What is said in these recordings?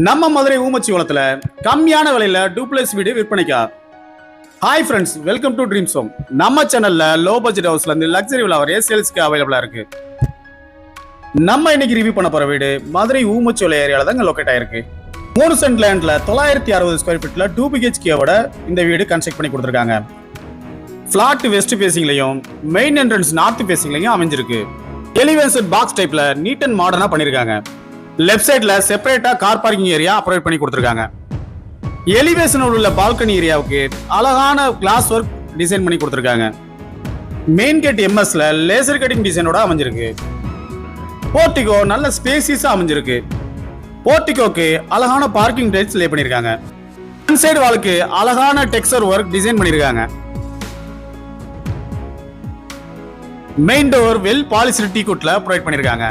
நம்ம மதுரை ஊமச்சிவளத்துல கம்மியான விலையில டூப்ளெக்ஸ் வீடு விற்பனைக்கா. Hi friends, welcome to dreams home. நம்ம சேனல்ல லோ பட்ஜெட் ஹவுஸ்ல இருந்து லக்ஸரி வில்லா வரைய சேல்ஸ்க்கு அவைலபிளா இருக்கு. நம்ம இன்னைக்கு ரிவ்யூ பண்ண போற வீடு மதுரை ஊமச்சிவளை ஏரியால தான் லொகேட் ஆயிருக்கு. 3 சென்ட் லேண்ட்ல 960 ஸ்கொயர் ஃபீட்ல 2 BHK-வோட இந்த வீடு கன்ஸ்ட்ரக்ட் பண்ணி கொடுத்துருக்காங்க. பிளாட் வெஸ்ட் ஃபேசிங்லயும் மெயின் என்ட்ரன்ஸ் நார்த் ஃபேசிங்லயும் அமைஞ்சிருக்கு. எலிவேஷன் பாக்ஸ் டைப்ல நீட் அண்ட் மாடர்னா பண்ணிருக்காங்க. லெஃப்ட் சைட்ல செப்பரேட்டா கார் பார்க்கிங் ஏரியா ஆப்ரேட் பண்ணி கொடுத்துருக்காங்க. எலிவேஷன் உள்ள பால்கனி ஏரியாவுக்கு அழகான கிளாஸ் ஒர்க் டிசைன் பண்ணி கொடுத்துருக்காங்க. மெயின் கேட் எம்எஸ்ல லேசர் கட்டிங் டிசைனோட அமைஞ்சிருக்கு. போர்டிகோ நல்ல ஸ்பேசியஸா அமைஞ்சிருக்கு. போர்டிகோக்கு அழகான பார்க்கிங் டைல்ஸ் லே பண்ணிருக்காங்க. இன்சைடு வாலுக்கு அழகான டெக்ஸ்சர் ஒர்க் டிசைன் பண்ணிருக்காங்க. Main door well polished teak குட்ல ப்ரொவைட் பண்ணிருக்காங்க.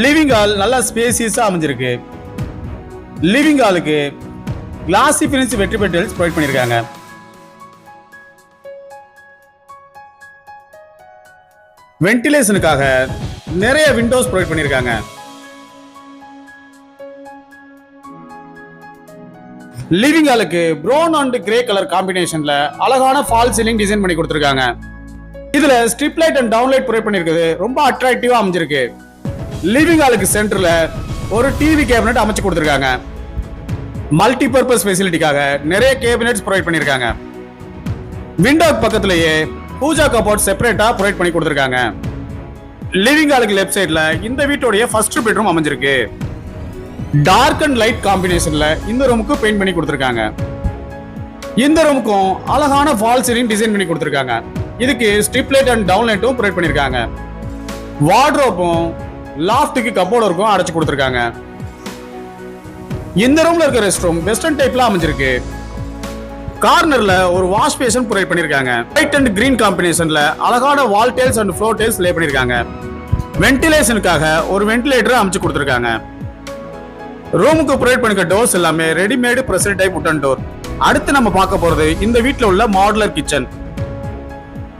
லிவிங் ஹால் நல்ல ஸ்பேசியஸா அமைஞ்சிருக்கு. லிவிங் ஹாலுக்கு classy finish vitrified tiles provide பண்ணிருக்காங்க. வென்டிலேஷனுக்காக நிறைய விண்டோஸ் ப்ரொவைட் பண்ணிருக்காங்க. லிவிங் ஹாலுக்கு ப்ரௌன் அண்ட் கிரே கலர் காம்பினேஷன்ல அழகான ஃபால் சீலிங் டிசைன் பண்ணி கொடுத்திருக்காங்க. இதுல strip light and down light provide பண்ணிருக்குது. ரொம்ப அட்ராக்டிவா அமைஞ்சிருக்கு. லிவிங் ஹாலுக்கு சென்டர்ல ஒரு டிவி கேபினெட் அமைச்சு கொடுத்திருக்காங்க. மல்டி பர்பஸ் ஃபெசிலிட்டிக்காக நிறைய கேபினெட்ஸ் ப்ரொவைட் பண்ணிருக்காங்க. விண்டோக்கு பக்கத்திலேயே பூஜா கபோர்ட் செப்பரேட்டா ப்ரொவைட் பண்ணி கொடுத்திருக்காங்க. லிவிங் ஹாலுக்கு லெஃப்ட் சைடுல இந்த வீட்டோட ஃபர்ஸ்ட் பெட்ரூம் அமைஞ்சிருக்கு. டார்க் அண்ட் லைட் காம்பினேஷன்ல இந்த ரூமுக்கு பெயிண்ட் பண்ணி கொடுத்திருக்காங்க. இந்த ரூமுக்கும் அழகான ஃபால் சீலிங் டிசைன் பண்ணி கொடுத்திருக்காங்க. இதுக்கு ஸ்ட்ரிப் லைட் அண்ட் டவுன் லைட்டும் ப்ரொவைட் பண்ணிருக்காங்க. வார்ட்ரோப்பும் லாஃப்ட்டுக்கு கபோர்ட் இருக்கும் அடைச்சு கொடுத்திருக்காங்க. இந்த ரூம்ல இருக்க ரெஸ்ட் ரூம் வெஸ்டர்ன் டைப்ல அமைஞ்சிருக்கு. கார்னர்ல ஒரு வாஷ் பேஷன் ப்ரொவைட் பண்ணிருக்காங்க. ஒயிட் அண்ட் கிரீன் காம்பினேஷன்ல அழகான wall tiles and floor tiles லே பண்ணிருக்காங்க. வென்டிலேஷனுக்காக ஒரு வென்டிலேட்டர் அமைச்சு கொடுத்திருக்காங்க. ரூமுக்கு ப்ரொவைட் பண்ணிருக்க டோர்ஸ் எல்லாமே readymade pressure type wooden door. அடுத்து நம்ம பார்க்க போறது இந்த வீட்ல உள்ள modular kitchen.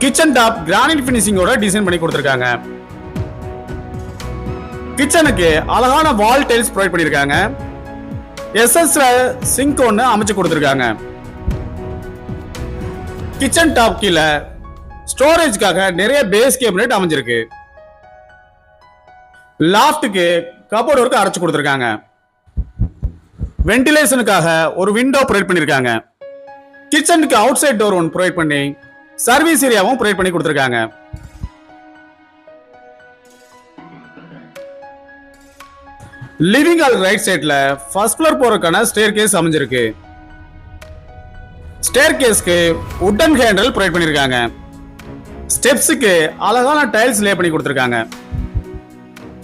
Kitchen top granite ஃபினிஷிங்கோட டிசைன் பண்ணி கொடுத்திருக்காங்க. கிச்சனுக்கு அழகான வால் டைல்ஸ் ப்ரொவைட் பண்ணிருக்காங்க. எஸ்எஸ் சிங்க் ஒன்னு அமைச்சு கொடுத்திருக்காங்க. கிச்சன் டாப் கீழ ஸ்டோரேஜ்க்காக நிறைய பேஸ் கேபினெட் அமைஞ்சிருக்கு. லாஃப்ட்டுக்கு கபோர்ட் ஒர்க் அடைச்சு கொடுத்திருக்காங்க. வென்டிலேஷனுக்காக ஒரு விண்டோ ப்ரொவைட் பண்ணிருக்காங்க. கிச்சனுக்கு அவுட் சைட் டோர் ஒன்று ப்ரொவைட் பண்ணி சர்வீஸ் ஏரியாவும் ப்ரொவைட் பண்ணி கொடுத்திருக்காங்க. லிவிங் ஹால் ரைட் சைடுல ஃபர்ஸ்ட் ஃப்ளோர் போறதுக்கான ஸ்டேர் கேஸ் அமைஞ்சிருக்கு. ஸ்டேர் கேஸ்க்கு உட்டன் ஹேண்டில் ப்ரொவைட் பண்ணிருக்காங்க. ஸ்டெப்ஸுக்கு அழகான டைல்ஸ் லே பண்ணி கொடுத்திருக்காங்க.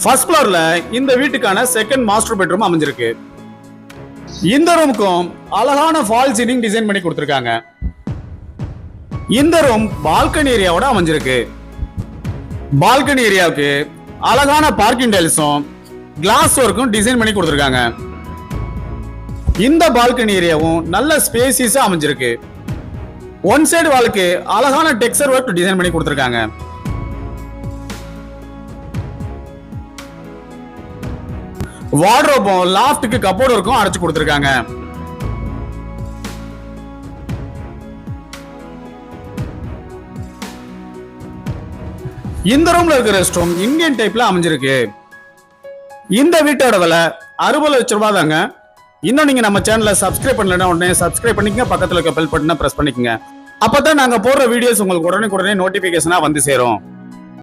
ஃபர்ஸ்ட் ஃப்ளோர்ல இந்த வீட்டுக்கான செகண்ட் மாஸ்டர் பெட்ரூம் அமைஞ்சிருக்கு. இந்த ரூமுக்கும் அழகான ஃபால் சீலிங் டிசைன் பண்ணி கொடுத்திருக்காங்க. இந்த ரூம் பால்கனி ஏரியாவோட அமைஞ்சிருக்கு. பால்கனி ஏரியாவுக்கு அழகான பார்க்கிங் டைல்ஸும் கிளாஸ் ஒர்க்கும் டிசைன் பண்ணி கொடுத்திருக்காங்க. இந்த பால்கனி ஏரியாவும் நல்ல ஸ்பேசியஸா அமைஞ்சிருக்கு. ஒன் சைடு வாலுக்கு அழகான டெக்ஸ்சர் ஒர்க் டிசைன் பண்ணி கொடுத்திருக்காங்க. வார்ட்ரோப்பும் லாஃப்ட்டுக்கு கபோர்ட் ஒர்க்கும் அடைச்சு கொடுத்திருக்காங்க. இந்த ரூம்ல இருக்கிற ரெஸ்ட் ரூம் இந்தியன் டைப்ல அமைஞ்சிருக்கு. இந்த வீட்டோட விலை 60 லட்சம் ரூபாய் தாங்க. இன்னும் நீங்க நம்ம சேனலை சப்ஸ்கிரைப் பண்ணலன்னா உடனே சப்ஸ்கிரைப் பண்ணிக்கங்க. பக்கத்துல இருக்க பெல் பட்டனை பிரஸ் பண்ணிக்கங்க. அப்பதான் நாங்க போடுற வீடியோஸ் உங்களுக்கு உடனே நோட்டிபிகேஷனா வந்து சேரும்.